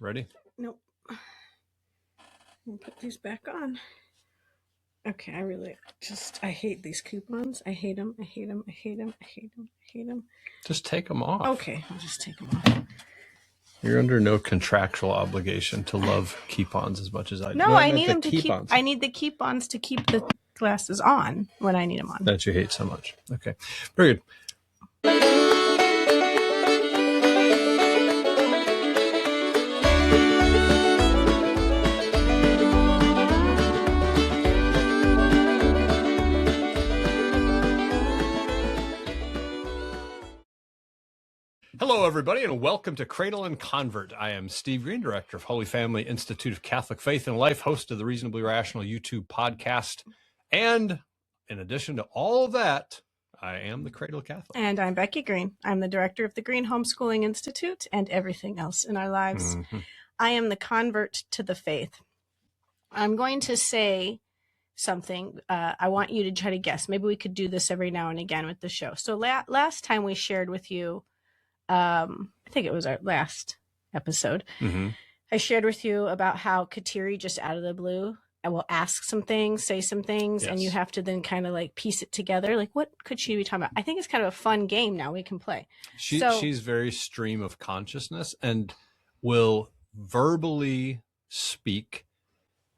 Ready? Nope. I'll put these back on. Okay, I hate these coupons. I hate them. Just take them off. Okay, I'll just take them off. You're under no contractual obligation to love coupons as much as I do. No, I need them to keep. I need the coupons to keep the glasses on when I need them on. That you hate so much. Okay, very good. Hello, everybody, and welcome to Cradle Convert. I am Steve Green, director of Holy Family Institute of Catholic Faith and Life, host of the Reasonably Rational YouTube podcast. And in addition to all of that, I am the Cradle Catholic. And I'm Becky Green. I'm the director of the Green Homeschooling Institute and everything else in our lives. Mm-hmm. I am the convert to the faith. I'm going to say something. I want you to try to guess. Maybe we could do this every now and again with the show. So last time we shared with you, I think it was our last episode. Mm-hmm. I shared with you about how Kateri just out of the blue and will ask some things, say some things, yes. And you have to then kind of like piece it together. Like, what could she be talking about? I think it's kind of a fun game now we can play. She's very stream of consciousness and will verbally speak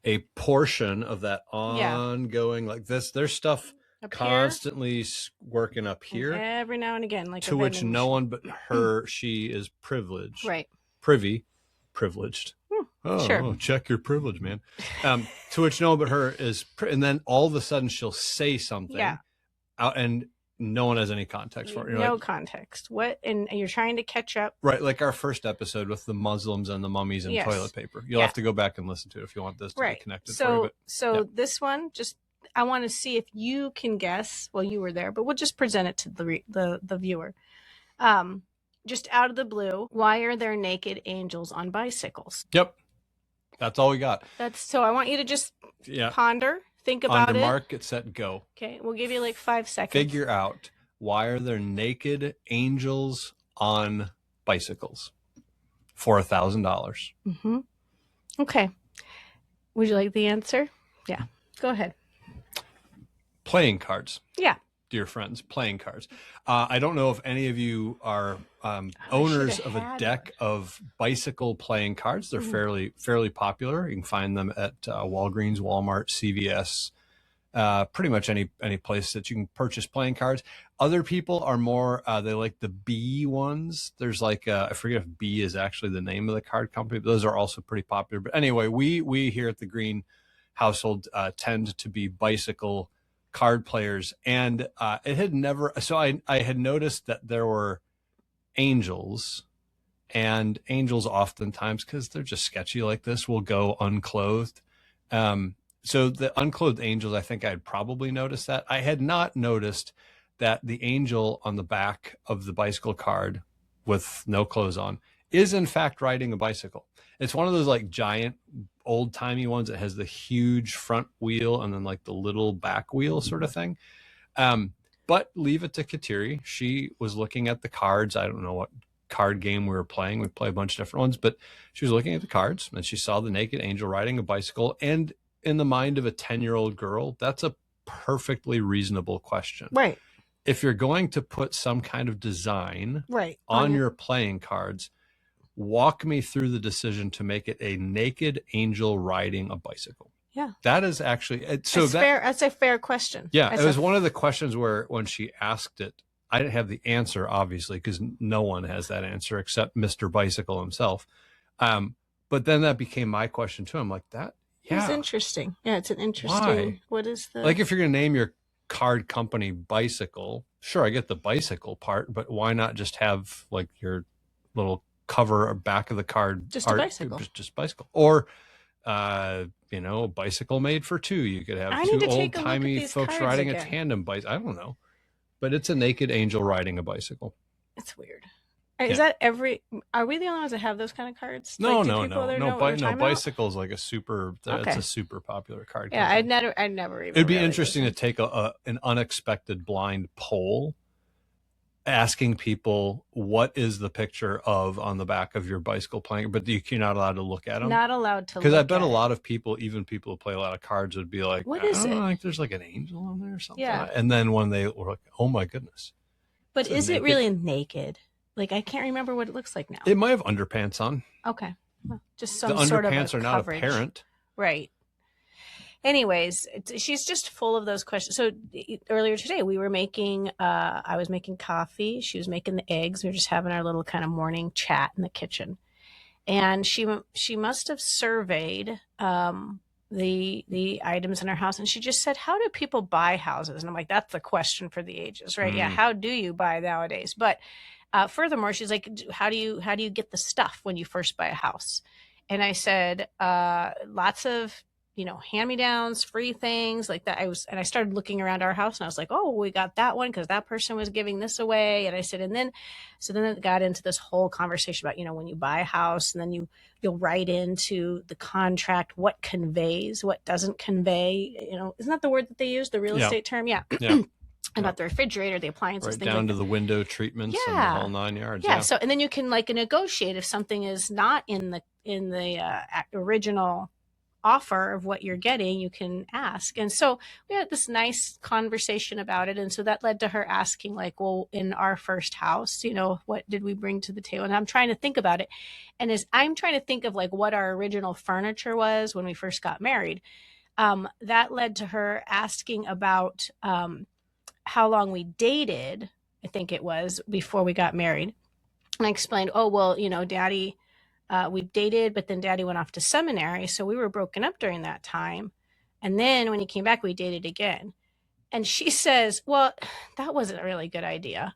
a portion of that ongoing, like this. There's stuff up constantly here, working up here every now and again, like to which no one but her, she is privileged, right? Privileged. Sure. Oh, check your privilege, man. To which no one but her is, and then all of a sudden she'll say something, out, and no one has any context for it. No context. What? And you're trying to catch up, right? Like our first episode with the Muslims and the mummies and toilet paper. You'll have to go back and listen to it if you want this to be connected. So this one just. I want to see if you can guess. Well, you were there, but we'll just present it to the viewer. Just out of the blue, why are there naked angels on bicycles? Yep, that's all we got. So I want you to just ponder, think about it. Mark, get set, go. Okay, we'll give you like 5 seconds. Figure out why are there naked angels on bicycles for $1,000. Mm-hmm. Okay. Would you like the answer? Yeah. Go ahead. Playing cards. Yeah. Dear friends, playing cards. I don't know if any of you are owners of a deck of bicycle playing cards. They're fairly popular. You can find them at Walgreens, Walmart, CVS, pretty much any place that you can purchase playing cards. Other people are more, they like the B ones. There's like, I forget if B is actually the name of the card company, but those are also pretty popular. But anyway, we here at the Green household tend to be bicycle card players, and it had never, so I had noticed that there were angels, and angels oftentimes, because they're just sketchy like this, will go unclothed. So the unclothed angels, I think I'd probably noticed that. I had not noticed that the angel on the back of the bicycle card with no clothes on is in fact riding a bicycle. It's one of those like giant old timey ones that has the huge front wheel and then like the little back wheel sort of thing. But leave it to Kateri. She was looking at the cards. I don't know what card game we were playing. We play a bunch of different ones, but she was looking at the cards and she saw the naked angel riding a bicycle. And in the mind of a 10-year-old girl, that's a perfectly reasonable question. Right. If you're going to put some kind of design on your playing cards, walk me through the decision to make it a naked angel riding a bicycle. Yeah. That is actually, fair. That's a fair question. Yeah. It was one of the questions where when she asked it, I didn't have the answer, obviously, because no one has that answer except Mr. Bicycle himself. But then that became my question too. I'm like, it's interesting. Yeah. It's an interesting, why? What is the, like, if you're going to name your card company Bicycle, sure, I get the bicycle part, but why not just have like your little cover or back of the card just a bicycle, just bicycle, or a bicycle made for two. You could have two old-timey folks riding a tandem bike. I don't know, but it's a naked angel riding a bicycle. It's weird. Is that are we the only ones that have those kind of cards? No. Bicycle's like a super, it's a super popular card. Yeah. I'd never even. It'd be interesting to take an unexpected blind poll asking people what is the picture of on the back of your bicycle playing, but you're not allowed to look at them. Not allowed to look because I at bet a it. lot of people, even people who play a lot of cards, would be like, What is it? I think there's like an angel on there or something. Yeah. And then when they were like, oh my goodness. But is it really naked? Like, I can't remember what it looks like now. It might have underpants on. Okay. Well, just some the sort of underpants are not apparent. Right. Anyways, she's just full of those questions. So earlier today, we were making, I was making coffee. She was making the eggs. We were just having our little kind of morning chat in the kitchen. And she must have surveyed the items in her house. And she just said, how do people buy houses? And I'm like, that's the question for the ages, right? Yeah. How do you buy nowadays? But furthermore, she's like, how do you get the stuff when you first buy a house? And I said, lots of, hand-me-downs, free things like that. I started looking around our house and I was like, oh, we got that one because that person was giving this away. And I said, so then it got into this whole conversation about, when you buy a house and then you'll write into the contract what conveys, what doesn't convey, isn't that the word that they use, the real estate term? Yeah. About the refrigerator, the appliances, right down to the window treatments and the whole 9 yards. Yeah. So, and then you can negotiate if something is not in the original offer of what you're getting, you can ask. And so we had this nice conversation about it. And so that led to her asking well, in our first house, what did we bring to the table? And I'm trying to think about it. And as I'm trying to think of what our original furniture was when we first got married, that led to her asking about how long we dated, I think it was, before we got married. And I explained, oh, well, Daddy, we dated, but then Daddy went off to seminary. So we were broken up during that time. And then when he came back, we dated again. And she says, well, that wasn't a really good idea.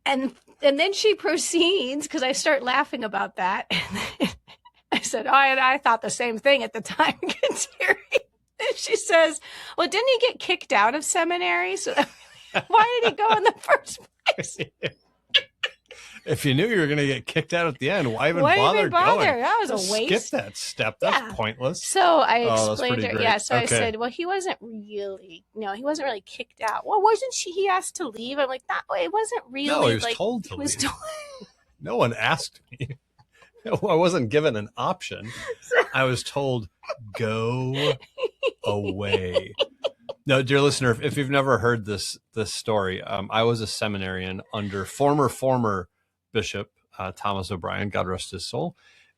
and then she proceeds, because I start laughing about that. I said, oh, I thought the same thing at the time. And she says, well, didn't he get kicked out of seminary? So why did he go in the first place? If you knew you were going to get kicked out at the end, why even bother going? That was a waste. Skip that step. That's pointless. So I explained to her. Yeah. So I said, well, he wasn't really kicked out. Well, wasn't he asked to leave? I'm like, it wasn't really. No, he was told to leave. No one asked me. I wasn't given an option. I was told, go away. No, dear listener, if you've never heard this story, I was a seminarian under former Bishop Thomas O'Brien, God rest his soul.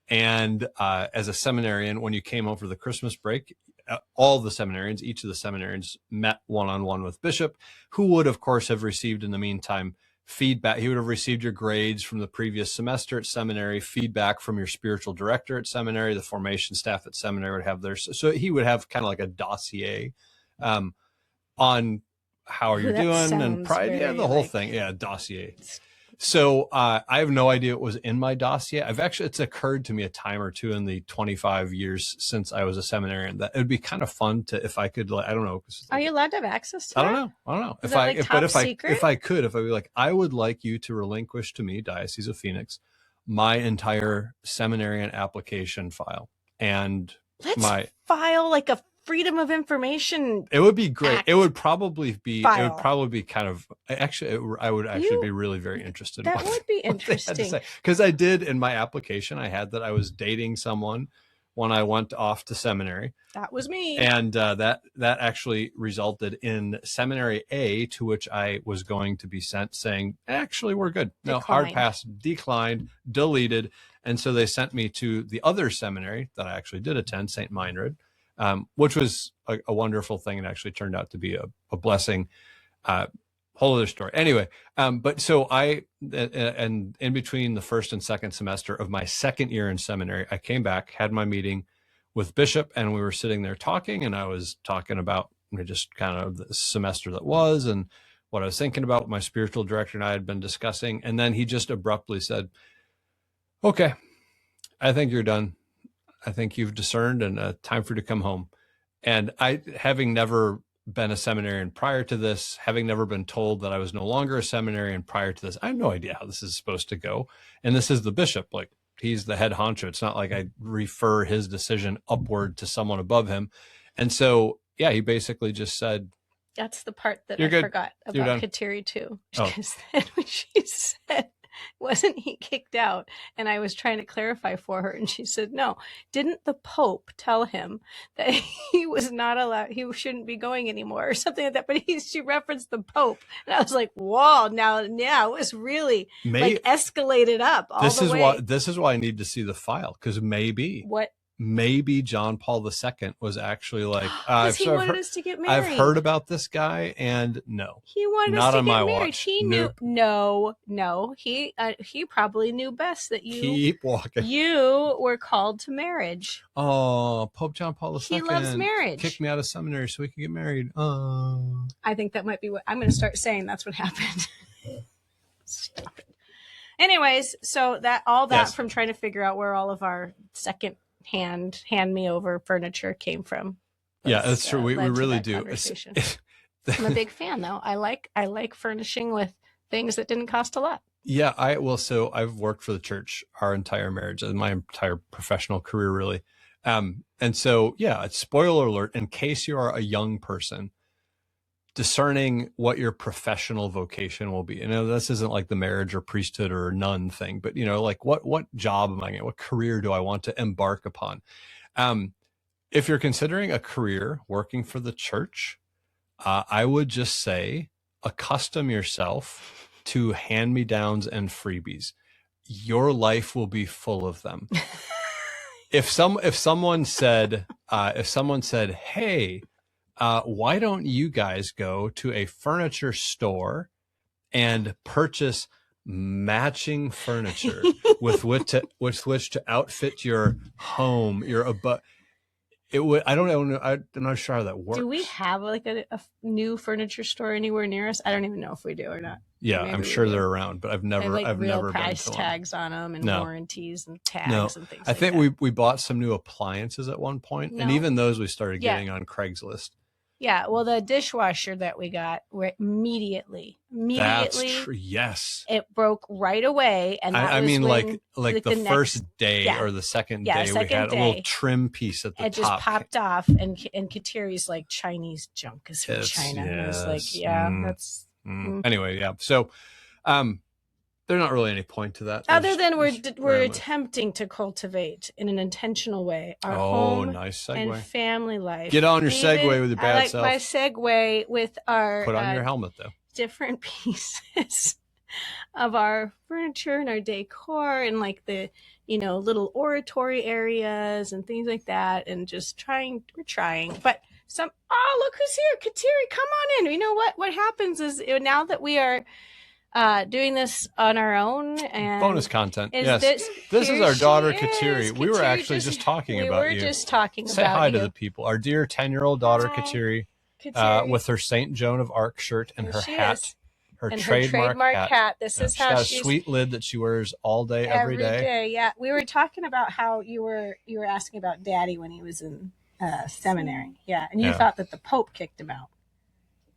And as a seminarian, when you came over the Christmas break, all the seminarians, each of the seminarians met one-on-one with Bishop, who would, of course, have received in the meantime feedback. He would have received your grades from the previous semester at seminary, feedback from your spiritual director at seminary, the formation staff at seminary would have theirs. So he would have kind of like a dossier on how are you doing and pride, the whole thing. Yeah, dossier. So I have no idea what was in my dossier. It's occurred to me a time or two in the 25 years since I was a seminarian that it would be kind of fun to, if I could, I don't know. Are you allowed to have access to that? I don't know. Is that top secret? If I could, if I'd be like, I would like you to relinquish to me, Diocese of Phoenix, my entire seminarian application file. And file like a Freedom of Information. It would be great. Act. It would probably be kind of, I would actually be really very interested. That would be interesting. Because I did in my application, I had that I was dating someone when I went off to seminary. That was me. And that actually resulted in seminary A, to which I was going to be sent, saying, actually, we're good. No, hard pass, declined, deleted. And so they sent me to the other seminary that I actually did attend, St. Meinrad, which was a wonderful thing and actually turned out to be a blessing. Whole other story. Anyway, but so and in between the first and second semester of my second year in seminary, I came back, had my meeting with Bishop, and we were sitting there talking, and I was talking about just kind of the semester that was and what I was thinking about, what my spiritual director and I had been discussing. And then he just abruptly said, okay, I think you're done. I think you've discerned and time for you to come home. And I, having never been a seminarian prior to this, having never been told that I was no longer a seminarian prior to this, I have no idea how this is supposed to go. And this is the bishop, like he's the head honcho. It's not like I refer his decision upward to someone above him. And so, yeah, he basically just said, That's the part that You're I good. forgot You're about done. Kateri too. Oh. Because then when she said, wasn't he kicked out? And I was trying to clarify for her, and she said, no. Didn't the Pope tell him that he was not allowed, he shouldn't be going anymore or something like that? But she referenced the Pope. And I was like, whoa, now it was really like escalated up all the way. This is why I need to see the file, because maybe John Paul II was actually like, he wanted us to get married. I've heard about this guy, and no, he wanted not us to on get my married. watch. He knew, no, he probably knew best that keep walking. You were called to marriage. Oh, Pope John Paul II. He loves marriage. Kicked me out of seminary so we could get married. Oh, I think that might be what I'm going to start saying. That's what happened. Stop it. Anyways, so that from trying to figure out where all of our second hand me over furniture came from. That's true. We really do. I'm a big fan, though. I like furnishing with things that didn't cost a lot. Yeah, so I've worked for the church our entire marriage and my entire professional career, really. And so, spoiler alert, in case you are a young person discerning what your professional vocation will be. This isn't like the marriage or priesthood or nun thing, but like what job am I getting? What career do I want to embark upon? If you're considering a career working for the church, I would just say accustom yourself to hand-me-downs and freebies. Your life will be full of them. If someone said, hey, why don't you guys go to a furniture store and purchase matching furniture with which to outfit your home, it would. I don't know. I'm not sure how that works. Do we have like a new furniture store anywhere near us? I don't even know if we do or not. Yeah, I'm sure they're around, but I've never price tags on them and warranties and tags and things. I think we bought some new appliances at one point, and even those we started getting on Craigslist. Yeah, well, the dishwasher that we got, immediately. That's true. Yes, it broke right away, and that like the first day or the second day, we had a little trim piece at the top. It just popped off, and Kateri's like, Chinese junk is from China. And I was like, that's. Anyway, so, there's not really any point to that. Other than we're attempting to cultivate in an intentional way our home nice segue. And family life. Get on your segue with your bad self. I like my segue with our put on your helmet though. Different pieces of our furniture and our decor and like the little oratory areas and things like that, and just we're trying, but look who's here, Kateri, come on in. You know what happens is now that we are doing this on our own and bonus content. Yes, this is our daughter Kateri. We were actually just talking about you. We were just talking about you. Say hi to the people. Our dear 10-year-old daughter Kateri, with her Saint Joan of Arc shirt and her hat. Her trademark hat. This is how she's got a sweet lid that she wears all day, every day. Yeah, we were talking about how you were asking about Daddy when he was in seminary. Yeah, and you thought that the Pope kicked him out.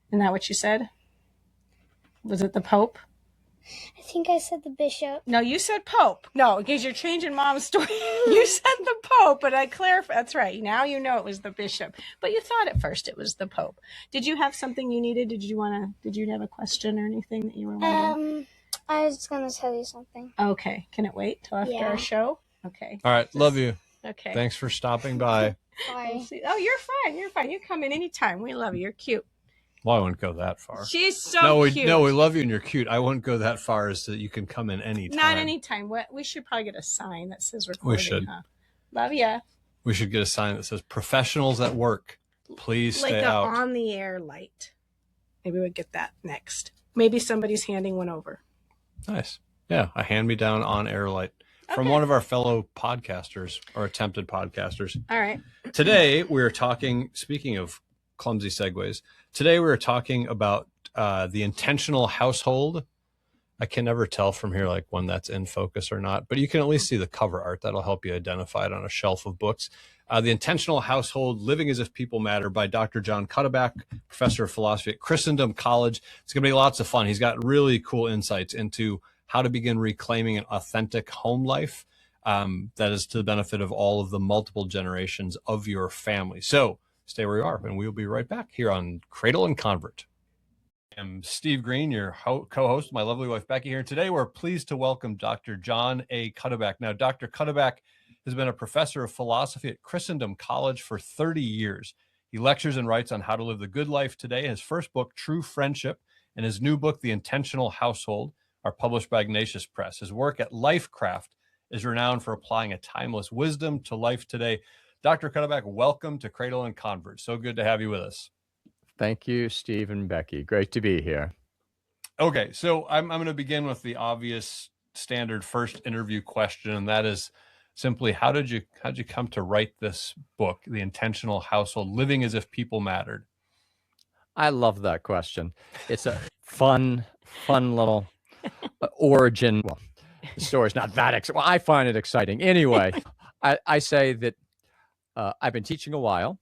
Isn't that what you said? Was it the Pope? I think I said the bishop. No, you said Pope. No, because you're changing Mom's story. You said the Pope, but I clarified. That's right. Now you know it was the bishop. But you thought at first it was the Pope. Did you have something you needed? Did you have a question or anything that you were wondering? I was going to tell you something. Okay. Can it wait till after our show? Okay. All right. Love you. Okay. Thanks for stopping by. Bye. Oh, you're fine. You're fine. You come in anytime. We love you. You're cute. Well, I wouldn't go that far. She's so cute. No, we love you and you're cute. I wouldn't go that far as that you can come in anytime. Not anytime. We should probably get a sign that says recording. We should. Huh? Love ya. We should get a sign that says professionals at work. Please stay out. Like on the air light. Maybe we'll get that next. Maybe somebody's handing one over. Nice. Yeah, a hand-me-down on-air light from one of our fellow podcasters or attempted podcasters. All right. Today, we're talking, speaking of clumsy segues, today we're talking about the intentional household. I can never tell from here like when that's in focus or not, but you can at least see the cover art. That'll help you identify it on a shelf of books. The Intentional Household, Living as If People Matter by Dr. John Cuddeback, professor of philosophy at Christendom College. It's going to be lots of fun. He's got really cool insights into how to begin reclaiming an authentic home life that is to the benefit of all of the multiple generations of your family. So Stay where you are, and we'll be right back here on Cradle and Convert. I'm Steve Green, your co-host, my lovely wife Becky here. Today, we're pleased to welcome Dr. John A. Cuddeback. Now, Dr. Cuddeback has been a professor of philosophy at Christendom College for 30 years. He lectures and writes on how to live the good life today. His first book, True Friendship, and his new book, The Intentional Household, are published by Ignatius Press. His work at Lifecraft is renowned for applying a timeless wisdom to life today. Dr. Cuddeback, welcome to Cradle and Convert. So good to have you with us. Thank you, Steve and Becky. Great to be here. Okay, so I'm going to begin with the obvious standard first interview question, and that is simply, how did you come to write this book, The Intentional Household, Living as If People Mattered? I love that question. It's a fun little origin. Well, the story's not that exciting. Well, I find it exciting. Anyway, I say that I've been teaching a while.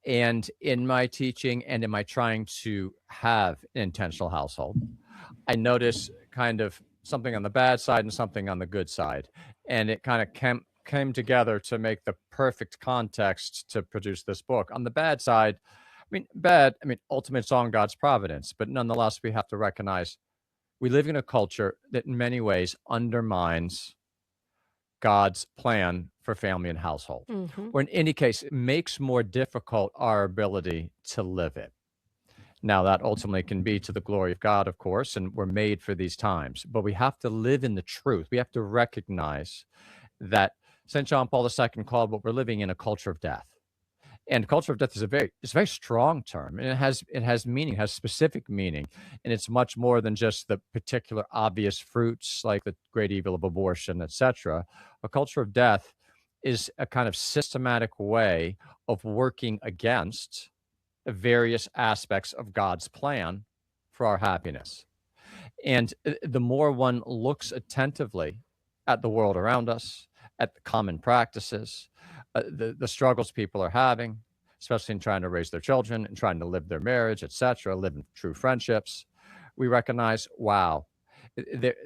And in my teaching and in my trying to have an intentional household, I notice kind of something on the bad side and something on the good side. And it kind of came together to make the perfect context to produce this book. On the bad side, ultimately it's on God's providence, but nonetheless, we have to recognize we live in a culture that in many ways undermines God's plan for family and household, or in any case, it makes more difficult our ability to live it. Now, that ultimately can be to the glory of God, of course, and we're made for these times, but we have to live in the truth. We have to recognize that St. John Paul II called what we're living in a culture of death. And culture of death is a very strong term, and it has meaning, has specific meaning, and it's much more than just the particular obvious fruits like the great evil of abortion, etc. A culture of death is a kind of systematic way of working against various aspects of God's plan for our happiness. And the more one looks attentively at the world around us, at the common practices, the struggles people are having, especially in trying to raise their children and trying to live their marriage, etc., live in true friendships, we recognize, wow,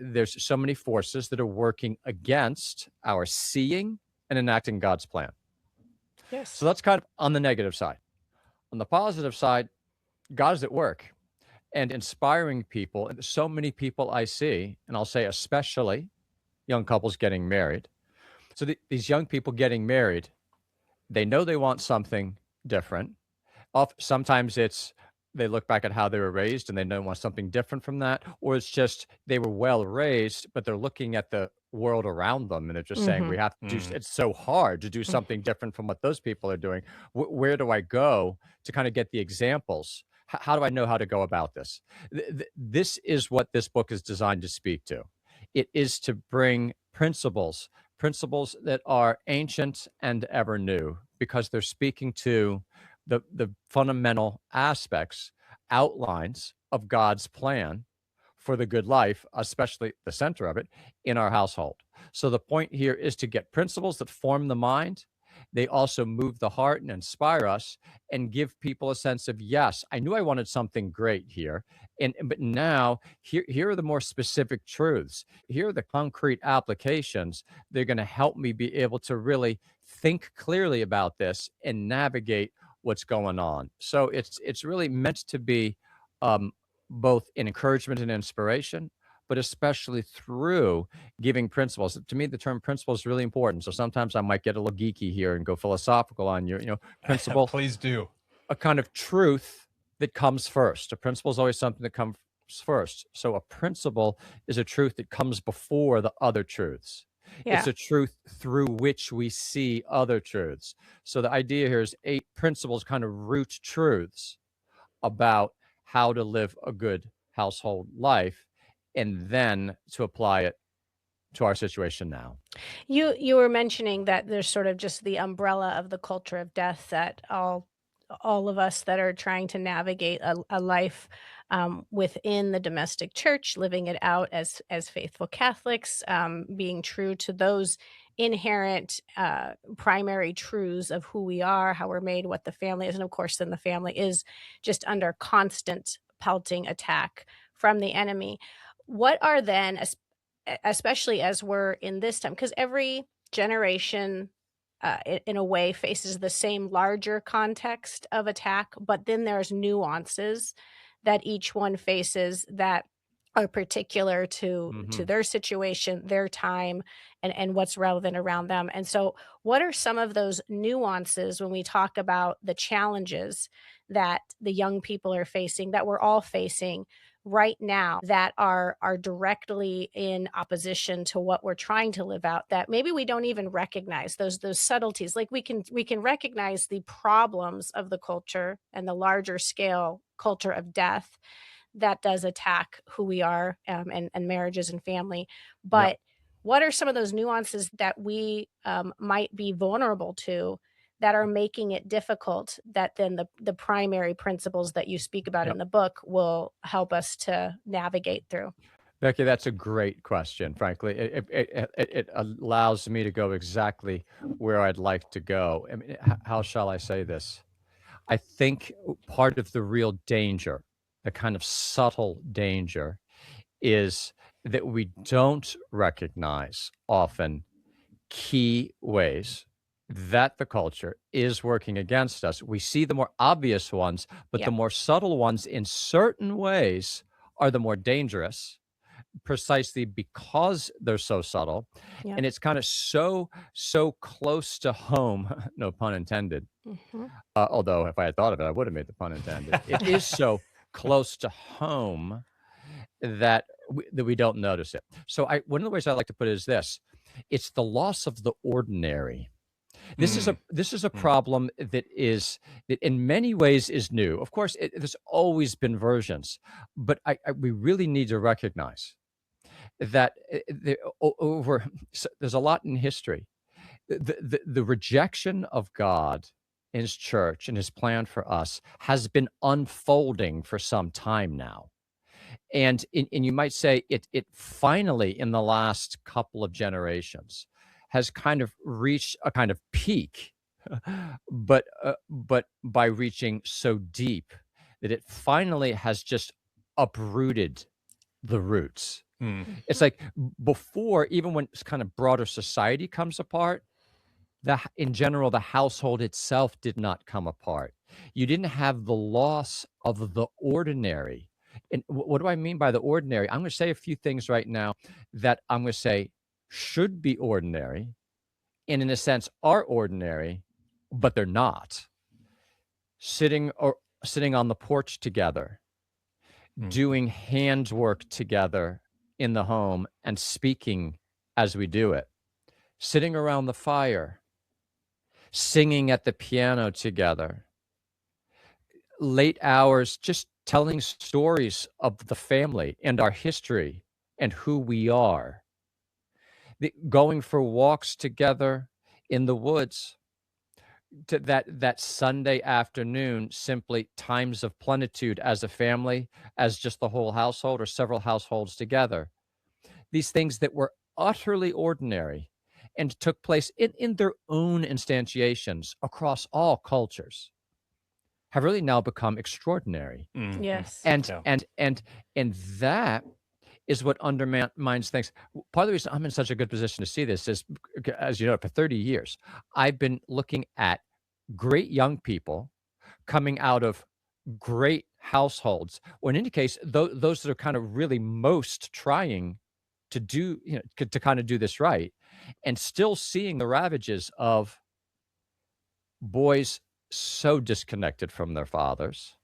there's so many forces that are working against our seeing and enacting God's plan. Yes. So that's kind of on the negative side. On the positive side, God is at work and inspiring people. And so many people I see, and I'll say especially young couples getting married. So these young people getting married, they know they want something different. Sometimes it's they look back at how they were raised and they don't want something different from that, or it's just they were well raised, but they're looking at the world around them and they're just saying we have to do. It's so hard to do something different from what those people are doing. Where do I go to kind of get the examples? How do I know how to go about this? This is what this book is designed to speak to. It is to bring principles that are ancient and ever new, because they're speaking to the fundamental aspects, outlines of God's plan for the good life, especially the center of it, in our household. So the point here is to get principles that form the mind. They also move the heart and inspire us and give people a sense of, yes, I knew I wanted something great here. But now here are the more specific truths. Here are the concrete applications. They're going to help me be able to really think clearly about this and navigate what's going on. So it's really meant to be both an encouragement and inspiration, but especially through giving principles. To me, the term principle is really important. So sometimes I might get a little geeky here and go philosophical on your, principle. Please do. A kind of truth that comes first. A principle is always something that comes first. So a principle is a truth that comes before the other truths. Yeah. It's a truth through which we see other truths. So the idea here is 8 principles, kind of root truths about how to live a good household life, and then to apply it to our situation now. You were mentioning that there's sort of just the umbrella of the culture of death that all of us that are trying to navigate a life within the domestic church, living it out as faithful Catholics, being true to those inherent primary truths of who we are, how we're made, what the family is. And of course, then the family is just under constant pelting attack from the enemy. What are then, especially as we're in this time, because every generation in a way, faces the same larger context of attack, but then there's nuances that each one faces that are particular to their situation, their time, and what's relevant around them. And so, what are some of those nuances when we talk about the challenges that the young people are facing, that we're all facing right now, that are directly in opposition to what we're trying to live out, that maybe we don't even recognize those subtleties? Like we can recognize the problems of the culture and the larger scale culture of death that does attack who we are, and marriages and family. Yeah. But what are some of those nuances that we might be vulnerable to that are making it difficult, that then the primary principles that you speak about in the book will help us to navigate through? Becky, that's a great question. Frankly, it allows me to go exactly where I'd like to go. I mean, how shall I say this? I think part of the real danger, the kind of subtle danger, is that we don't recognize often key ways that the culture is working against us. We see the more obvious ones, but the more subtle ones in certain ways are the more dangerous, precisely because they're so subtle. Yeah. And it's kind of so close to home, no pun intended. Although if I had thought of it, I would have made the pun intended. It is so close to home that we don't notice it. So one of the ways I like to put it is this: it's the loss of the ordinary. This is a problem that in many ways is new. Of course, there's always been versions, but we really need to recognize that there's a lot in history. The rejection of God and his church and his plan for us has been unfolding for some time now. And you might say it finally, in the last couple of generations, has kind of reached a kind of peak, but by reaching so deep that it finally has just uprooted the roots. It's like before, even when kind of broader society comes apart, in general, the household itself did not come apart. You didn't have the loss of the ordinary. And what do I mean by the ordinary? I'm going to say a few things right now that I'm going to say should be ordinary, and in a sense are ordinary, but they're not. Sitting on the porch together, doing handwork together in the home and speaking as we do it, sitting around the fire, singing at the piano together, late hours just telling stories of the family and our history and who we are, going for walks together in the woods, to that Sunday afternoon, simply times of plenitude as a family, as just the whole household or several households together. These things that were utterly ordinary and took place in their own instantiations across all cultures have really now become extraordinary. Yes. And that is what undermines things. Part of the reason I'm in such a good position to see this is, as you know, for 30 years, I've been looking at great young people coming out of great households, or in any case, those that are kind of really most trying to do, to kind of do this right, and still seeing the ravages of boys so disconnected from their fathers,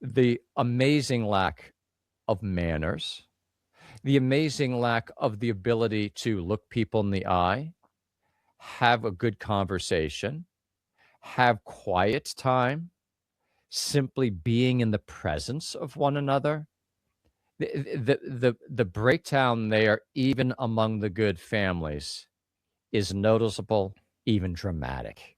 the amazing lack of manners, the amazing lack of the ability to look people in the eye, have a good conversation, have quiet time, simply being in the presence of one another. The breakdown there, even among the good families, is noticeable, even dramatic.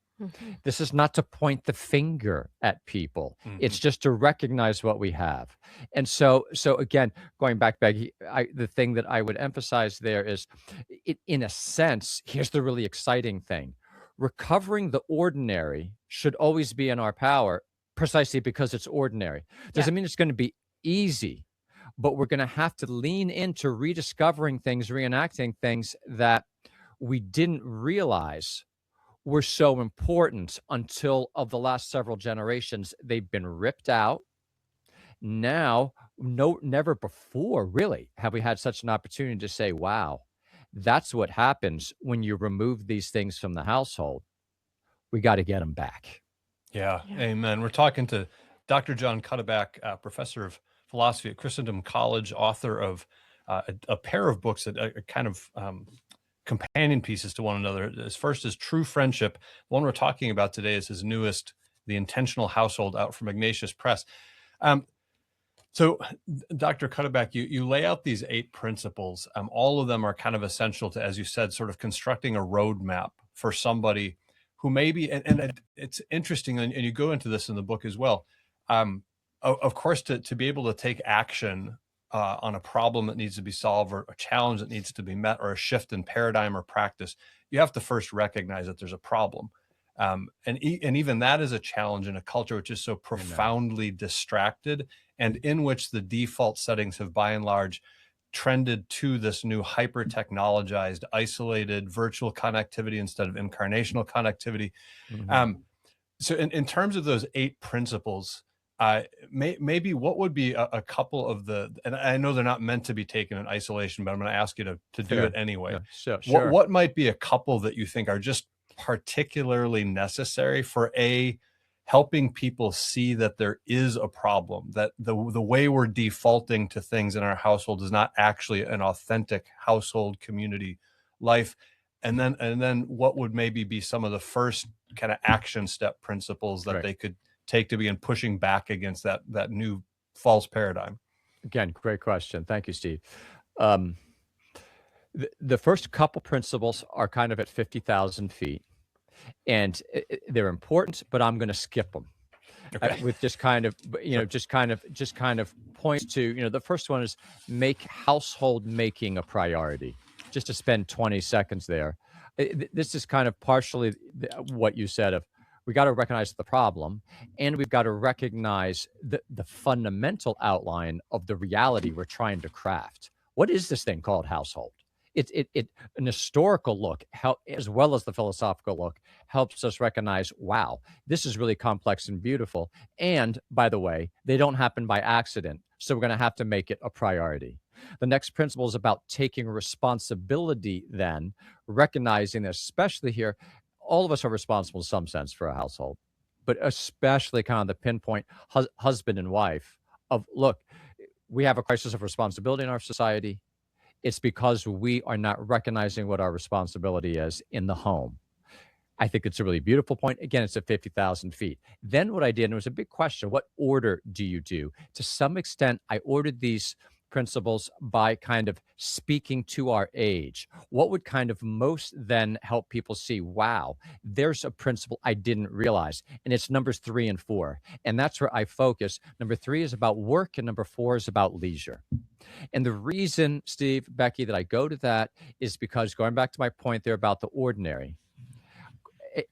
This is not to point the finger at people. It's just to recognize what we have. And so again, going back, Becky, the thing that I would emphasize there is, in a sense, here's the really exciting thing. Recovering the ordinary should always be in our power, precisely because it's ordinary. Doesn't mean it's going to be easy, but we're going to have to lean into rediscovering things, reenacting things that we didn't realize were so important until of the last several generations. They've been ripped out. Now, never before really have we had such an opportunity to say, wow, that's what happens when you remove these things from the household. We got to get them back. Yeah, amen. We're talking to Dr. John Cuddeback, professor of philosophy at Christendom College, author of a pair of books that are kind of companion pieces to one another. His first is True Friendship. The one we're talking about today is his newest, The Intentional Household, out from Ignatius Press. So, Dr. Cuddeback, you lay out these 8 principles. All of them are kind of essential to, as you said, sort of constructing a roadmap for somebody who maybe, and it's interesting, and you go into this in the book as well. Of course, to be able to take action on a problem that needs to be solved, or a challenge that needs to be met, or a shift in paradigm or practice, you have to first recognize that there's a problem. And even that is a challenge in a culture which is so profoundly distracted, and in which the default settings have by and large trended to this new hyper-technologized, isolated virtual connectivity instead of incarnational connectivity. So in terms of those 8 principles, maybe what would be a couple of and I know they're not meant to be taken in isolation, but I'm going to ask you to do it anyway. Yeah, sure. What might be a couple that you think are just particularly necessary for helping people see that there is a problem, that the way we're defaulting to things in our household is not actually an authentic household community life? And then what would maybe be some of the first kind of action step principles that they could take to begin pushing back against that new false paradigm? Again, great question. Thank you, Steve. The first couple principles are kind of at 50,000 feet, and they're important, but I'm going to skip them. With just kind of, just kind of points to, the first one is make household making a priority. Just to spend 20 seconds there. This is kind of partially what you said of, we got to recognize the problem, and we've got to recognize the fundamental outline of the reality we're trying to craft. What is this thing called household? An historical look, as well as the philosophical look, helps us recognize, wow, this is really complex and beautiful. And by the way, they don't happen by accident. So we're going to have to make it a priority. The next principle is about taking responsibility, then recognizing that, especially here, all of us are responsible in some sense for a household, but especially kind of the pinpoint husband and wife of, look, we have a crisis of responsibility in our society. It's because we are not recognizing what our responsibility is in the home. I think it's a really beautiful point. Again, it's at 50,000 feet. Then what I did, and it was a big question, what order do you do? To some extent, I ordered these principles by kind of speaking to our age. What would kind of most then help people see, wow, there's a principle I didn't realize. And it's numbers 3 and 4. And that's where I focus. Number 3 is about work, and number 4 is about leisure. And the reason, Steve, Becky, that I go to that is because, going back to my point there about the ordinary,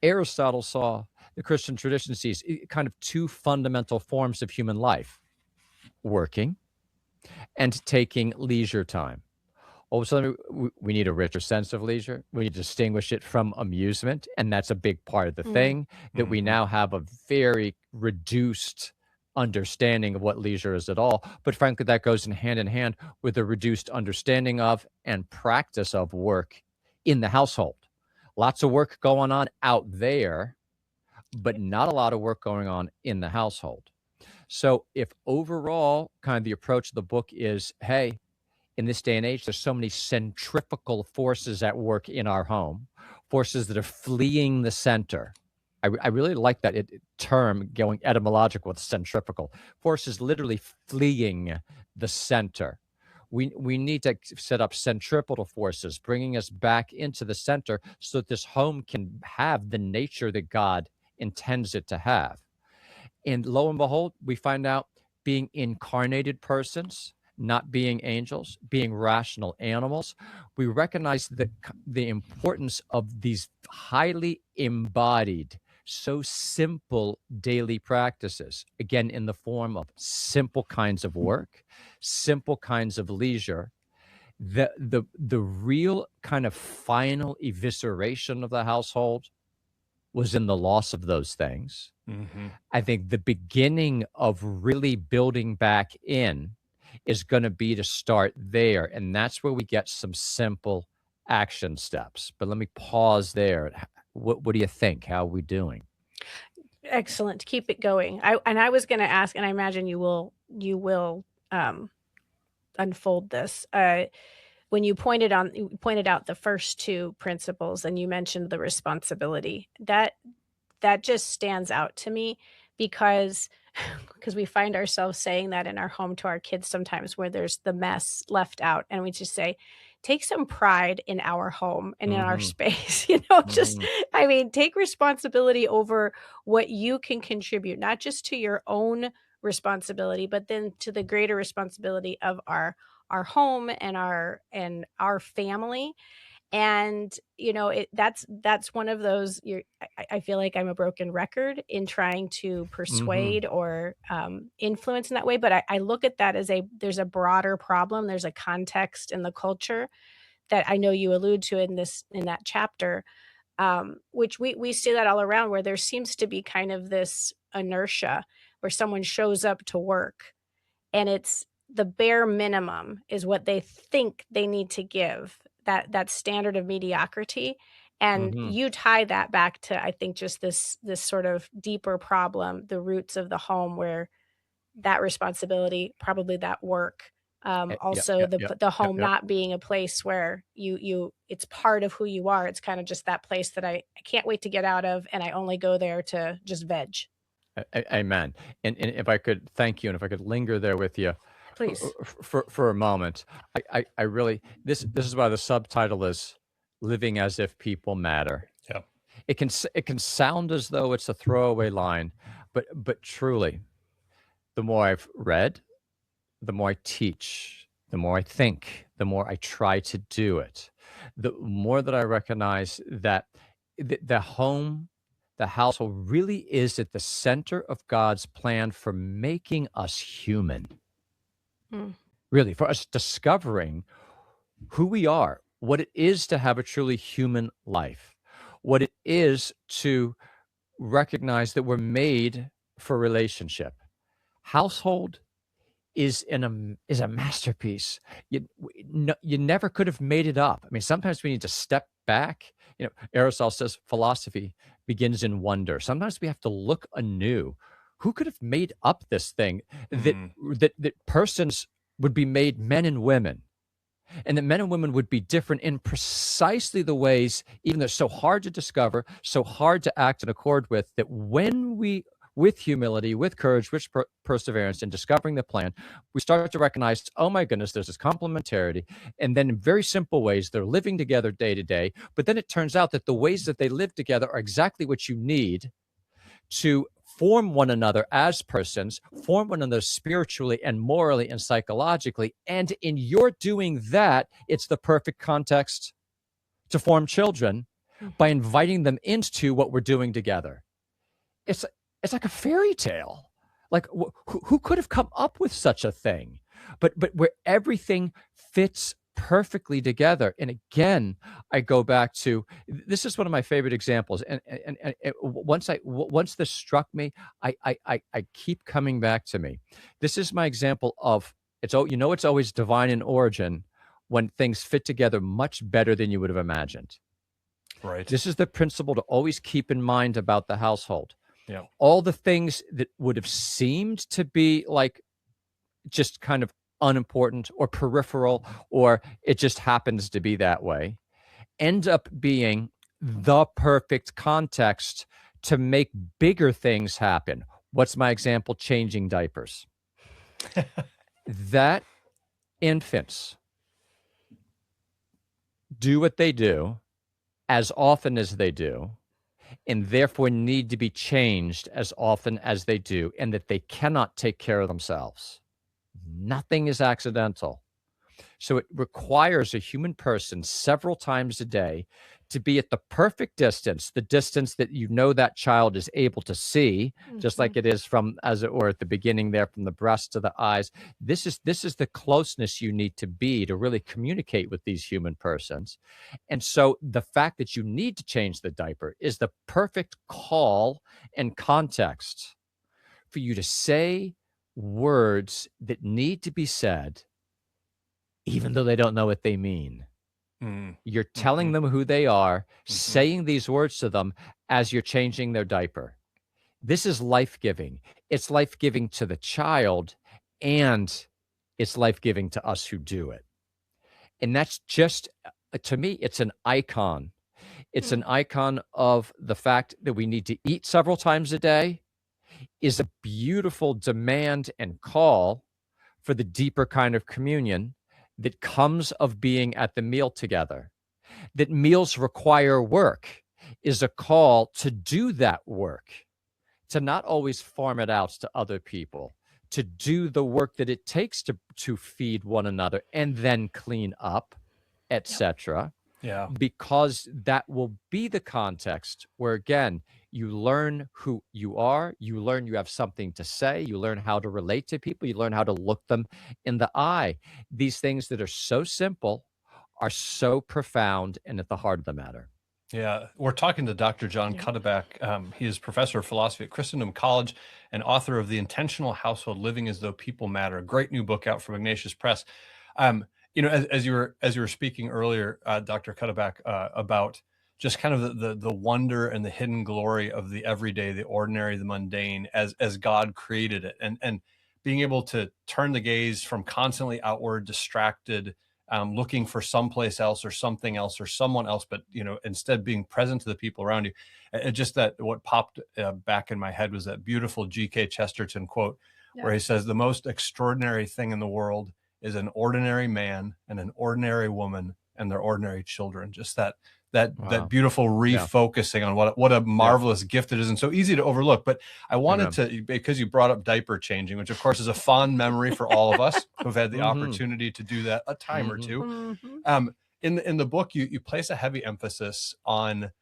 Aristotle saw, the Christian tradition sees kind of 2 fundamental forms of human life: working and taking leisure time. All of a sudden, we need a richer sense of leisure. We need to distinguish it from amusement. And that's a big part of the thing, that we now have a very reduced understanding of what leisure is at all. But frankly, that goes in hand with a reduced understanding of and practice of work in the household. Lots of work going on out there, but not a lot of work going on in the household. So if overall kind of the approach of the book is, hey, in this day and age, there's so many centrifugal forces at work in our home, forces that are fleeing the center. I really like that term, going etymological with centrifugal. Forces literally fleeing the center. We need to set up centripetal forces, bringing us back into the center so that this home can have the nature that God intends it to have. And lo and behold, we find out being incarnated persons, not being angels, being rational animals, we recognize the importance of these highly embodied, so simple daily practices, again, in the form of simple kinds of work, simple kinds of leisure. The real kind of final evisceration of the household was in the loss of those things. Mm-hmm. I think the beginning of really building back in is going to be to start there. And that's where we get some simple action steps. But let me pause there. What do you think? How are we doing? Excellent. Keep it going. I was going to ask, and I imagine you will unfold this. When you pointed out the first two principles, and you mentioned the responsibility, that just stands out to me because we find ourselves saying that in our home to our kids sometimes, where there's the mess left out, and we just say, take some pride in our home and in our space, just, I mean, take responsibility over what you can contribute, not just to your own responsibility, but then to the greater responsibility of our home and our family. And that's one of those, I feel like I'm a broken record in trying to persuade or influence in that way, but I look at that as there's a broader problem. There's a context in the culture that I know you allude to in that chapter, which we see that all around, where there seems to be kind of this inertia where someone shows up to work and it's the bare minimum is what they think they need to give, that standard of mediocrity. And you tie that back to, I think, just this sort of deeper problem, the roots of the home, where that responsibility, probably that work, also the home not being a place where you it's part of who you are. It's kind of just that place that I can't wait to get out of, and I only go there to just veg. Amen. And if I could thank you, and if I could linger there with you, please, for a moment, I really, this is why the subtitle is "Living as If People Matter." Yeah, it can sound as though it's a throwaway line, but truly, the more I've read, the more I teach, the more I think, the more I try to do it, the more that I recognize that the home, the household, really is at the center of God's plan for making us human. Really, for us discovering who we are, what it is to have a truly human life, what it is to recognize that we're made for relationship. Household is a masterpiece. You never could have made it up. I mean, sometimes we need to step back. Aristotle says philosophy begins in wonder. Sometimes we have to look anew. Who could have made up this thing that persons would be made men and women, and that men and women would be different in precisely the ways, even though it's so hard to discover, so hard to act in accord with, that when we, with humility, with courage, with perseverance in discovering the plan, we start to recognize, oh my goodness, there's this complementarity. And then in very simple ways, they're living together day to day. But then it turns out that the ways that they live together are exactly what you need to form one another as persons, form one another spiritually and morally and psychologically. And in your doing that, it's the perfect context to form children by inviting them into what we're doing together. It's like a fairy tale. Like, who could have come up with such a thing? But where everything fits perfectly together. And again, I go back to, this is one of my favorite examples. And once this struck me, I keep coming back to me. This is my example of, it's always divine in origin when things fit together much better than you would have imagined. Right. This is the principle to always keep in mind about the household. Yeah. All the things that would have seemed to be like just kind of unimportant or peripheral, or it just happens to be that way, end up being the perfect context to make bigger things happen. What's my example? Changing diapers. That infants do what they do as often as they do, and therefore need to be changed as often as they do, and that they cannot take care of themselves. Nothing is accidental. So it requires a human person several times a day to be at the perfect distance, the distance that you know that child is able to see, just like it is from, as it were, at the beginning there, from the breast to the eyes. This is the closeness you need to be to really communicate with these human persons. And so the fact that you need to change the diaper is the perfect call and context for you to say words that need to be said, even though they don't know what they mean. You're telling them who they are, saying these words to them as you're changing their diaper. This is life-giving. It's life-giving to the child, and it's life-giving to us who do it. And that's just, to me, it's an icon. It's an icon of the fact that we need to eat several times a day, is a beautiful demand and call for the deeper kind of communion that comes of being at the meal together. That meals require work is a call to do that work, to not always farm it out to other people, to do the work that it takes to feed one another and then clean up, etc. Yeah. Because that will be the context where, again, you learn who you are, you learn you have something to say, you learn how to relate to people, you learn how to look them in the eye. These things that are so simple are so profound and at the heart of the matter. Yeah, we're talking to Dr. John Cuddeback. He is professor of philosophy at Christendom College and author of The Intentional Household: Living as Though People Matter, a great new book out from Ignatius Press. As you were speaking earlier, Dr. Cuddeback, about just kind of the wonder and the hidden glory of the everyday, the ordinary, the mundane, as God created it, and being able to turn the gaze from constantly outward, distracted, looking for someplace else or something else or someone else, but instead being present to the people around you. It just, that what popped back in my head was that beautiful G.K. Chesterton quote, where he says, "The most extraordinary thing in the world is an ordinary man and an ordinary woman and their ordinary children." Just that beautiful refocusing on what a marvelous gift it is, and so easy to overlook. But I wanted to, because you brought up diaper changing, which of course is a fond memory for all of us who've had the opportunity to do that a time or two. In the book, you place a heavy emphasis on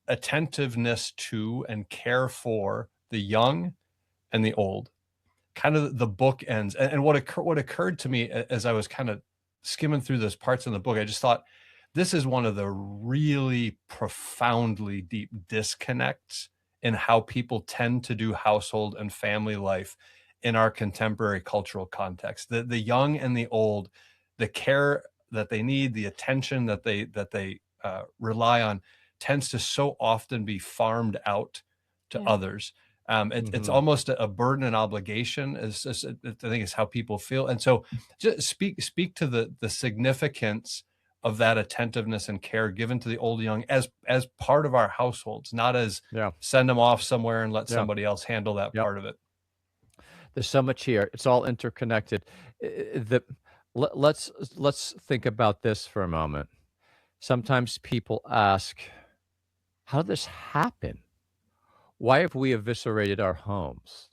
attentiveness to and care for the young and the old. Kind of the book ends, and what occurred to me as I was kind of skimming through those parts in the book, I just thought, this is one of the really profoundly deep disconnects in how people tend to do household and family life in our contemporary cultural context. The young and the old, the care that they need, the attention that they rely on, tends to so often be farmed out to others. It's almost a burden and obligation, I think is how people feel. And so just speak to the significance of that attentiveness and care given to the old and young as part of our households, not as send them off somewhere and let somebody else handle that part of it. There's so much here. It's all interconnected. Let's think about this for a moment. Sometimes people ask, how did this happen? Why have we eviscerated our homes?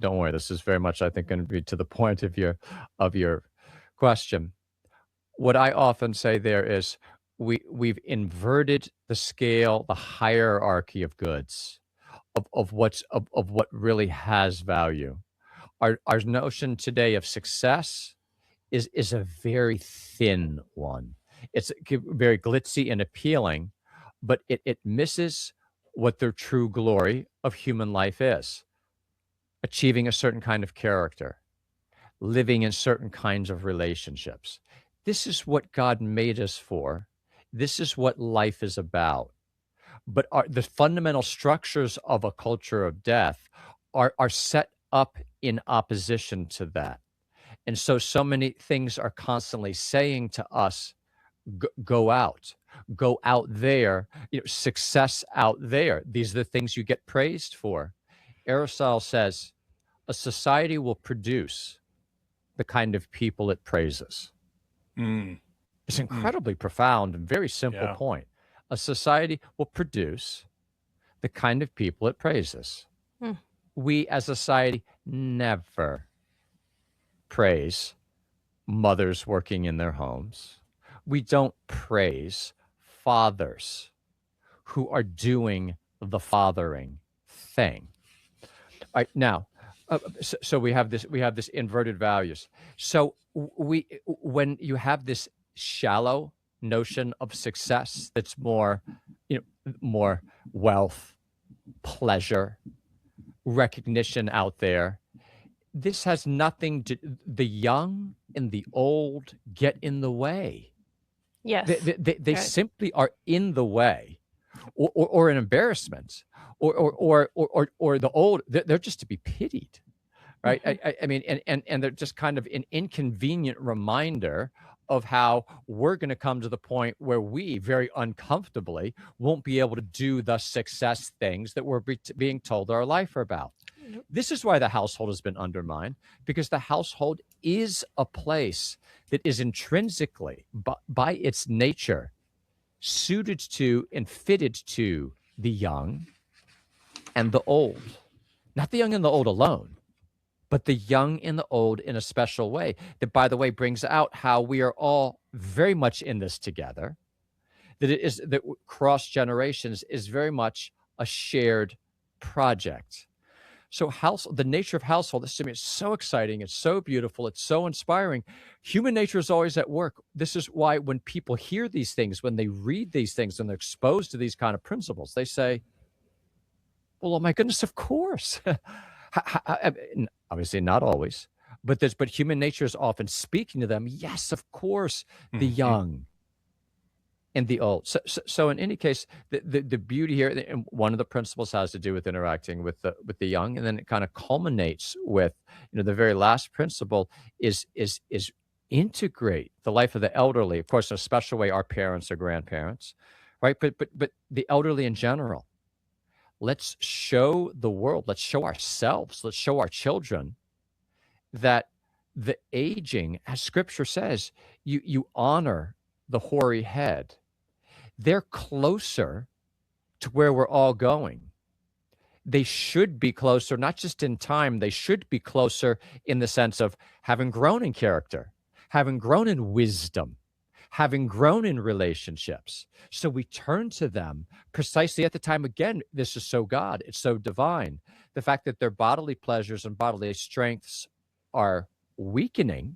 Don't worry, this is very much, I think, going to be to the point of your question. What I often say there is we've inverted the scale, the hierarchy of goods, of what really has value. Our notion today of success is a very thin one. It's very glitzy and appealing, but it misses what the true glory of human life is. Achieving a certain kind of character, living in certain kinds of relationships. This is what God made us for. This is what life is about. But the fundamental structures of a culture of death are set up in opposition to that. And so many things are constantly saying to us, go out there, success out there. These are the things you get praised for. Aristotle says, a society will produce the kind of people it praises. It's incredibly profound and very simple point. A society will produce the kind of people it praises. We as a society never praise mothers working in their homes. We don't praise fathers who are doing the fathering thing. All right, now, so we have this inverted values. So when you have this shallow notion of success that's more, more wealth, pleasure, recognition out there, this has nothing to, the young and the old get in the way. Yes. They simply are in the way, or an embarrassment, or the old, they're just to be pitied, right? I mean, and they're just kind of an inconvenient reminder of how we're going to come to the point where we very uncomfortably won't be able to do the success things that we're being told our life are about. This is why the household has been undermined, because the household is a place that is intrinsically, by its nature, suited to and fitted to the young and the old. Not the young and the old alone, but the young and the old in a special way that, by the way, brings out how we are all very much in this together, that it is that cross generations is very much a shared project. So the nature of household, this to me is so exciting. It's so beautiful. It's so inspiring. Human nature is always at work. This is why when people hear these things, when they read these things, and they're exposed to these kind of principles, they say, well, oh my goodness, of course. Obviously not always, but human nature is often speaking to them. Yes, of course, the young and the old. So in any case, the beauty here, and one of the principles has to do with interacting with the young, and then it kind of culminates with, the very last principle is integrate the life of the elderly. Of course, in a special way, our parents or grandparents, right? But the elderly in general. Let's show the world. Let's show ourselves. Let's show our children that the aging, as Scripture says, you honor the hoary head. They're closer to where we're all going. They should be closer, not just in time, they should be closer in the sense of having grown in character, having grown in wisdom, having grown in relationships. So we turn to them precisely at the time. Again, this is so God, it's so divine. The fact that their bodily pleasures and bodily strengths are weakening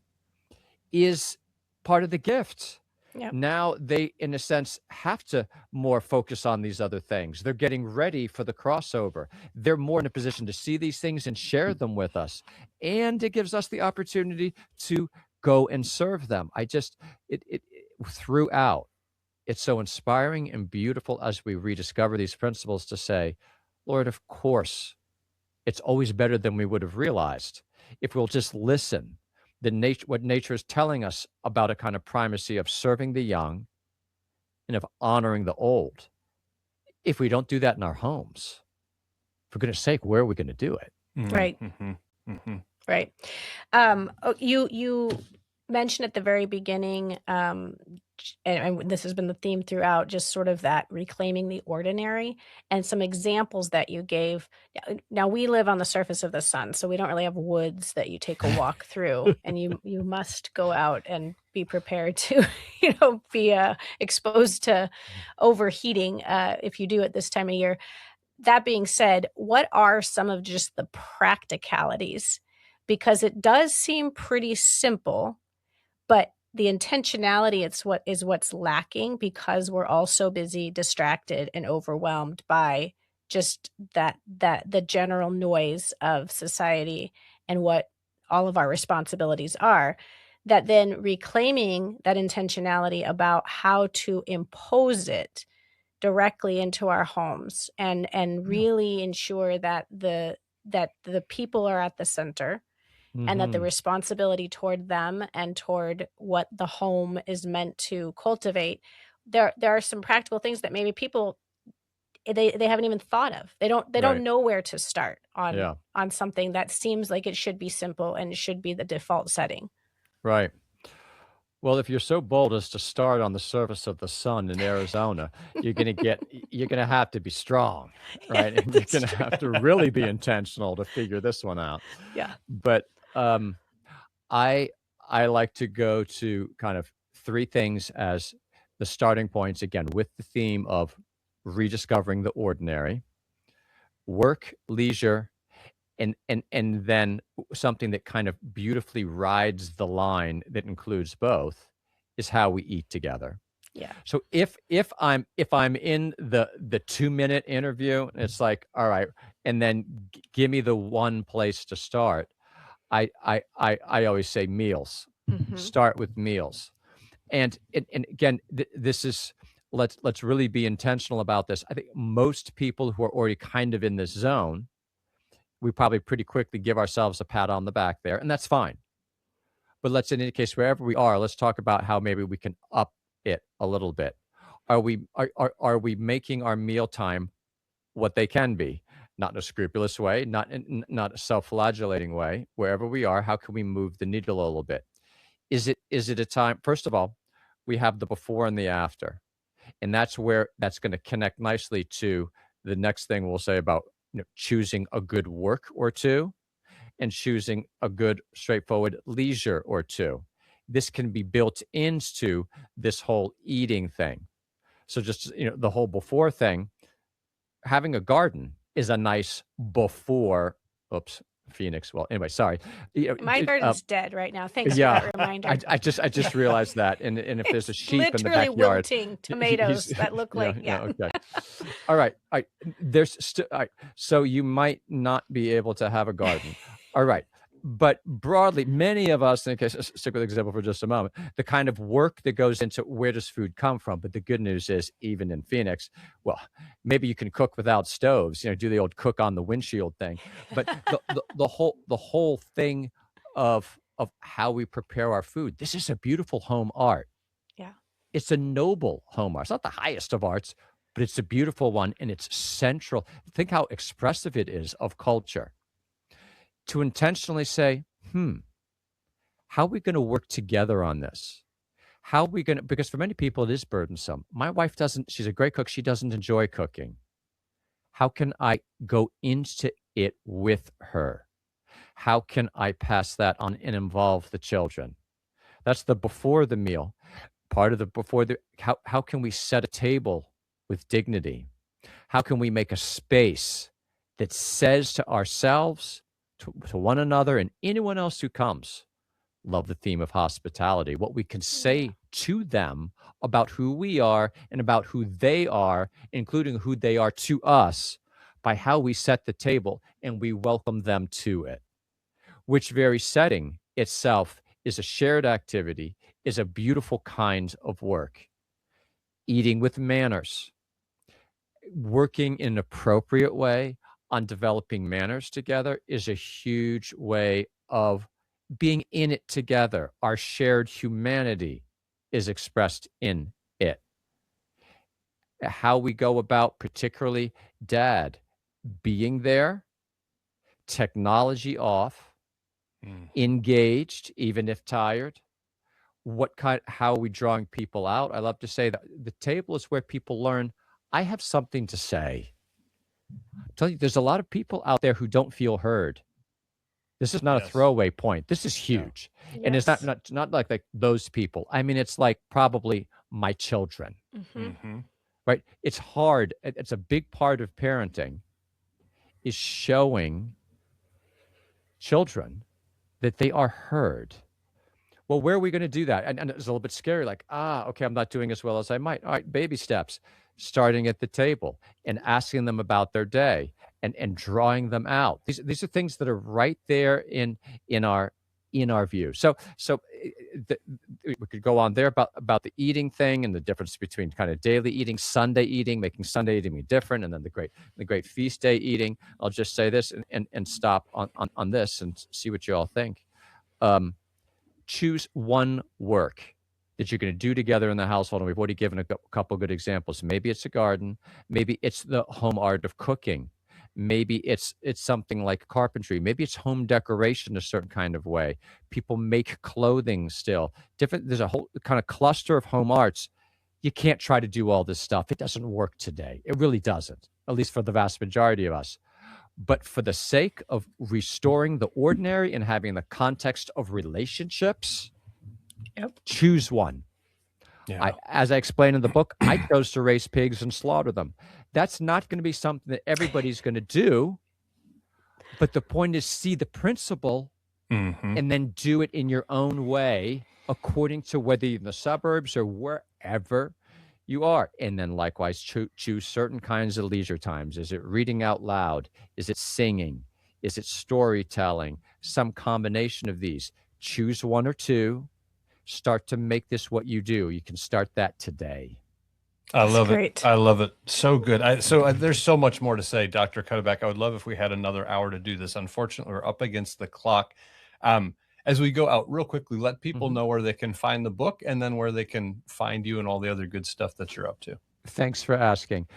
is part of the gift. Yep. Now they, in a sense, have to more focus on these other things. They're getting ready for the crossover. They're more in a position to see these things and share them with us. And it gives us the opportunity to go and serve them. Throughout, it's so inspiring and beautiful as we rediscover these principles to say, Lord, of course, it's always better than we would have realized if we'll just listen. What nature is telling us about a kind of primacy of serving the young and of honoring the old. If we don't do that in our homes, for goodness sake, where are we going to do it? Right. Right. You mentioned at the very beginning, and this has been the theme throughout, just sort of that reclaiming the ordinary, and some examples that you gave. Now, we live on the surface of the sun, so we don't really have woods that you take a walk through, and you must go out and be prepared to, be exposed to overheating if you do it this time of year. That being said, what are some of just the practicalities? Because it does seem pretty simple, but the intentionality is what's lacking, because we're all so busy, distracted, and overwhelmed by just the general noise of society and what all of our responsibilities are, that then reclaiming that intentionality about how to impose it directly into our homes and really ensure that the people are at the center. And that the responsibility toward them and toward what the home is meant to cultivate, there are some practical things that maybe people they haven't even thought of. They don't know where to start on something that seems like it should be simple and should be the default setting. Right. Well, if you're so bold as to start on the surface of the sun in Arizona, you're going to have to be strong, right? And you're going to have to really be intentional to figure this one out. Yeah. But I like to go to kind of three things as the starting points, again, with the theme of rediscovering the ordinary, work, leisure, and then something that kind of beautifully rides the line that includes both is how we eat together. Yeah. So if I'm in the 2-minute interview, it's like, all right, and then give me the one place to start. I always say meals. Mm-hmm. Start with meals, and again, this is, let's really be intentional about this. I think most people who are already kind of in this zone, we probably pretty quickly give ourselves a pat on the back there, and that's fine. But let's, in any case, wherever we are, let's talk about how maybe we can up it a little bit. Are we making our mealtime what they can be? Not in a scrupulous way, not a self-flagellating way. Wherever we are, how can we move the needle a little bit? Is it a time? First of all, we have the before and the after, and that's going to connect nicely to the next thing we'll say about choosing a good work or two, and choosing a good straightforward leisure or two. This can be built into this whole eating thing. So just, the whole before thing, having a garden is a nice before. Oops, Phoenix. Well, anyway, sorry. My garden's dead right now. Thanks for Yeah, that reminder. I just realized that. And if there's a sheep in the Literally backyard, wilting tomatoes that look like, okay. All right. There's still, so you might not be able to have a garden. All right. But broadly, many of us, in case, stick with the example for just a moment, the kind of work that goes into where does food come from. But the good news is, even in Phoenix, well, maybe you can cook without stoves, do the old cook on the windshield thing. But the whole thing of how we prepare our food, this is a beautiful home art. Yeah. It's a noble home art. It's not the highest of arts, but it's a beautiful one, and it's central. Think how expressive it is of culture. To intentionally say, how are we going to work together on this? How are we going to, because for many people it is burdensome. My wife she's a great cook. She doesn't enjoy cooking. How can I go into it with her? How can I pass that on and involve the children? That's the before the meal. Part of the before the, how can we set a table with dignity? How can we make a space that says to ourselves, to one another, and anyone else who comes, love the theme of hospitality, what we can say to them about who we are and about who they are, including who they are to us, by how we set the table and we welcome them to it, which very setting itself is a shared activity, is a beautiful kind of work. Eating with manners, working in an appropriate way on developing manners together is a huge way of being in it together. Our shared humanity is expressed in it. How we go about, particularly dad, being there, technology off, engaged, even if tired. How are we drawing people out? I love to say that the table is where people learn, I have something to say. I tell you, there's a lot of people out there who don't feel heard. This is not a throwaway point. This is huge. Yes. And it's not like those people. I mean, it's like probably my children, right? It's hard. It's a big part of parenting is showing children that they are heard. Well, where are we going to do that? And it's a little bit scary, like, okay, I'm not doing as well as I might. All right, baby steps, starting at the table and asking them about their day and drawing them out. These are things that are right there in our view. So we could go on there about the eating thing and the difference between kind of daily eating, Sunday eating, making Sunday eating be different, and then the great feast day eating. I'll just say this and stop on this and see what you all think. Choose one work that you're going to do together in the household. And we've already given a couple good examples. Maybe it's a garden. Maybe it's the home art of cooking. Maybe it's something like carpentry. Maybe it's home decoration a certain kind of way. People make clothing still. There's a whole kind of cluster of home arts. You can't try to do all this stuff. It doesn't work today. It really doesn't, at least for the vast majority of us. But for the sake of restoring the ordinary and having the context of relationships, choose one. Yeah. As I explained in the book, I chose to raise pigs and slaughter them. That's not going to be something that everybody's going to do. But the point is, see the principle and then do it in your own way, according to whether you're in the suburbs or wherever you are. And then likewise, choose certain kinds of leisure times. Is it reading out loud? Is it singing? Is it storytelling? Some combination of these. Choose one or two. Start to make this what you do. You can start that today. I love it. I love it. So good. There's so much more to say, Dr. Cuddeback. I would love if we had another hour to do this. Unfortunately, we're up against the clock. As we go out real quickly, let people know where they can find the book and then where they can find you and all the other good stuff that you're up to. Thanks for asking.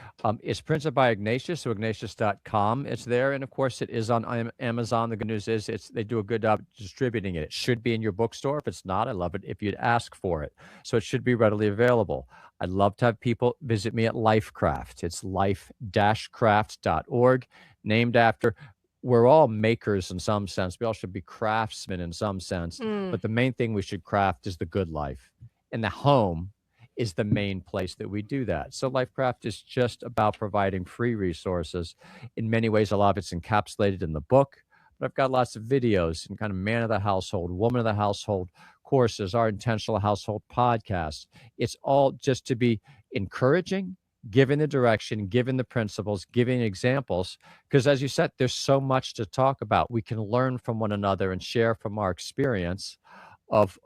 It's printed by Ignatius, so ignatius.com. It's there. And of course, it is on Amazon. The good news is they do a good job distributing it. It should be in your bookstore. If it's not, I love it if you'd ask for it. So it should be readily available. I'd love to have people visit me at LifeCraft. It's life-craft.org, named after, we're all makers in some sense. We all should be craftsmen in some sense. But the main thing we should craft is the good life. And the home is the main place that we do that. So LifeCraft is just about providing free resources. In many ways, a lot of it's encapsulated in the book, but I've got lots of videos and kind of man of the household, woman of the household courses, our intentional household podcast. It's all just to be encouraging, giving the direction, giving the principles, giving examples, because as you said, there's so much to talk about. We can learn from one another and share from our experience of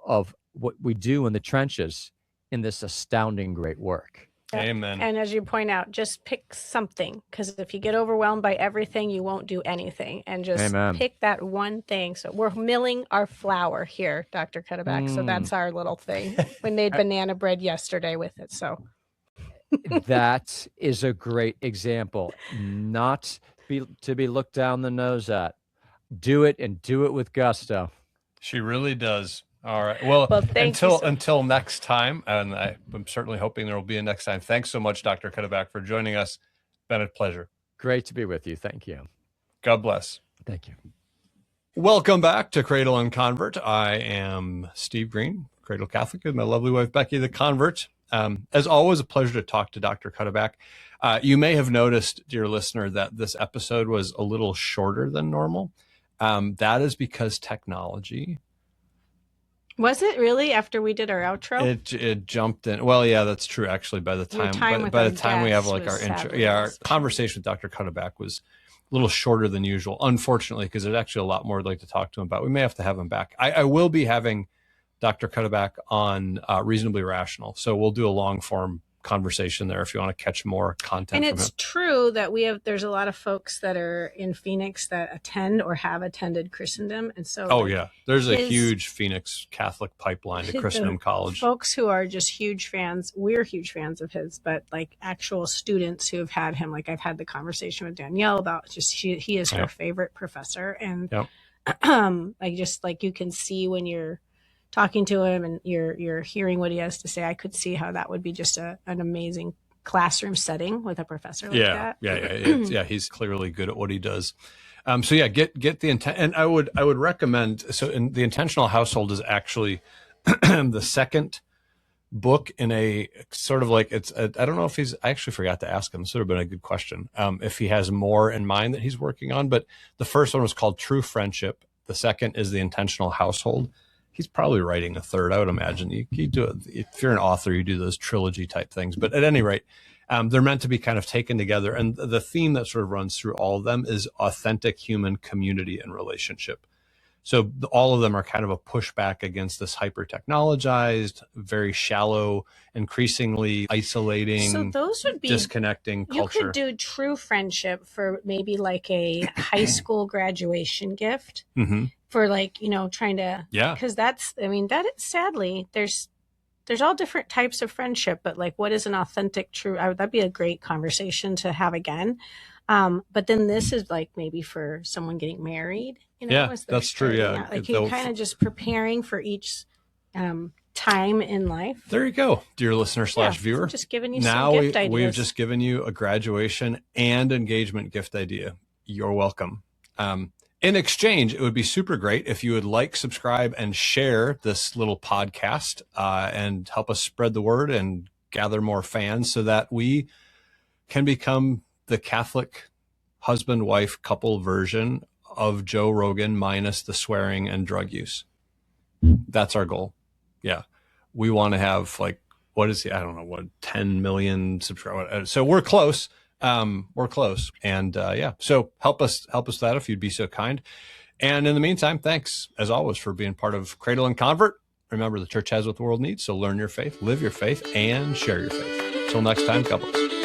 what we do in the trenches in this astounding great work. Amen. And as you point out, just pick something, because if you get overwhelmed by everything, you won't do anything. And just pick that one thing. So we're milling our flour here, Dr. Cuddeback. So that's our little thing. We made banana bread yesterday with it. So that is a great example, not to be looked down the nose at. Do it, and do it with gusto. She really does. All right. Well, until next time, and I'm certainly hoping there will be a next time. Thanks so much, Dr. Cuddeback, for joining us. Been a pleasure. Great to be with you. Thank you. God bless. Thank you. Welcome back to Cradle and Convert. I am Steve Green, Cradle Catholic, and my lovely wife, Becky, the Convert. As always, a pleasure to talk to Dr. Cuddeback. You may have noticed, dear listener, that this episode was a little shorter than normal. That is because technology. Was it really after we did our outro? It jumped in. Well, yeah, that's true. Actually, by the time we have like our intro, our conversation with Dr. Cuddeback was a little shorter than usual, unfortunately, because there's actually a lot more I'd like to talk to him about. We may have to have him back. I will be having Dr. Cuddeback on Reasonably Rational, so we'll do a long form conversation there if you want to catch more content. And it's true that there's a lot of folks that are in Phoenix that attend or have attended Christendom, and so there's a huge Phoenix Catholic pipeline to Christendom College. Folks who are just huge fans, we're huge fans of his, but like actual students who have had him, like I've had the conversation with Danielle about just he is her favorite professor, and like you can see when you're talking to him and you're hearing what he has to say, I could see how that would be just an amazing classroom setting with a professor like that. Yeah. He's clearly good at what he does. Get the intent. And I would recommend, so in the Intentional Household is actually the second book in a sort of like, I don't know if I actually forgot to ask him. This would have been a good question. If he has more in mind that he's working on, but the first one was called True Friendship. The second is the Intentional Household. He's probably writing a third, I would imagine. You do it, if you're an author, you do those trilogy type things. But at any rate, they're meant to be kind of taken together. And the theme that sort of runs through all of them is authentic human community and relationship. So all of them are kind of a pushback against this hyper-technologized, very shallow, increasingly isolating, so those would be disconnecting culture. You could do True Friendship for maybe like a high school graduation gift. For like, trying to, because that is sadly, there's all different types of friendship, but like, what is an authentic, true, that'd be a great conversation to have again. But then this is like maybe for someone getting married, that's true. Yeah. Like you're kind of just preparing for each, time in life. There you go, dear listener / viewer. Just giving you some gift ideas. We've just given you a graduation and engagement gift idea. You're welcome. In exchange, it would be super great if you would like, subscribe, and share this little podcast and help us spread the word and gather more fans so that we can become the Catholic husband-wife couple version of Joe Rogan minus the swearing and drug use. That's our goal. Yeah. We want to have like, what is he? I don't know, 10 million subscribers. So we're close. We're close. And yeah, so help us that if you'd be so kind. And in the meantime, thanks as always for being part of Cradle and Convert. Remember, the church has what the world needs. So learn your faith, live your faith, and share your faith. Till next time, God bless.